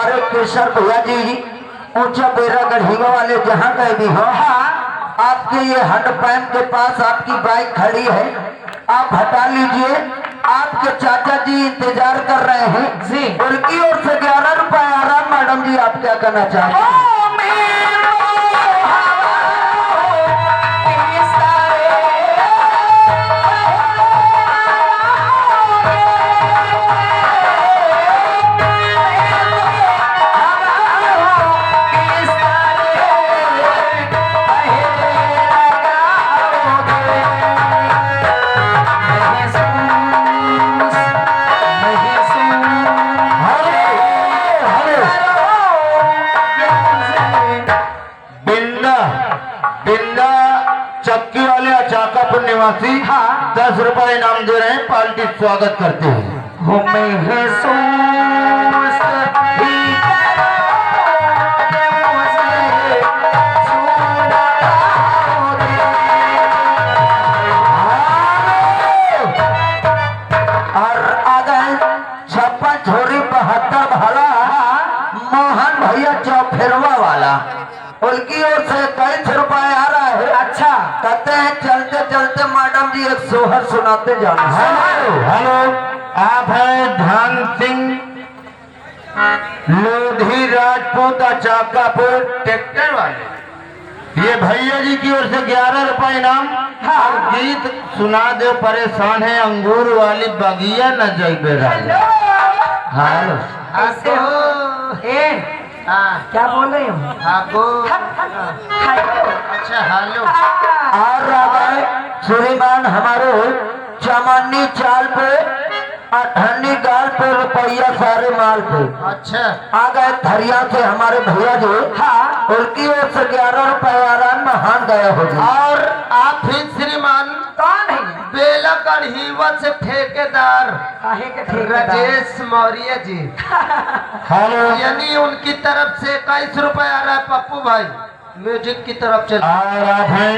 हमारे केशर भैया जी ऊंचा बेरा गढ़ीवा वाले जहाँ गए भी हो, आपके ये हंड पैन के पास आपकी बाइक खड़ी है, आप हटा लीजिए। आपके चाचा जी इंतजार कर रहे हैं जी। उनकी ओर से 11 रुपए आराम। मैडम जी आप क्या करना चाहते हैं? चक्की वाले अचाकापुर निवासी 10 रुपए इनाम दे रहे हैं। पार्टी स्वागत करते हैं। और आगे 56 छोरी 72 भाला मोहन भैया चौफेरवा वाला, उनकी ओर से 23 रुपए आ रहा है। अच्छा कहते हैं चलते चलते मैडम जी एक सोहर सुनाते जाना। हेलो, आप हैं ध्यान सिंह लोधी राजपूत अचाकापुर ट्रैक्टर वाले। ये भैया जी की ओर से 11 रुपए इनाम। गीत सुना दो परेशान है अंगूर वाली बगिया न जाइबे। हेलो ऐसे हो क्या बोल रहे हो? अच्छा हेलो। और सुलेमान हमारे चमानी चाल पे अठन्नी गाल पे रुपया सारे माल पे। अच्छा आ गए धरिया से हमारे भैया जी। उनकी ओर से 11 रुपए आराम महान गया हो जी। और आप फिर श्रीमान कौन है? बेला गढ़ीवा से ठेकेदार काहे के ठेकेदार? राजेश मौर्य जी। हेलो, यानी उनकी तरफ से 21 रुपए आ रहा है। पप्पू भाई म्यूजिक की तरफ चल। और आप हैं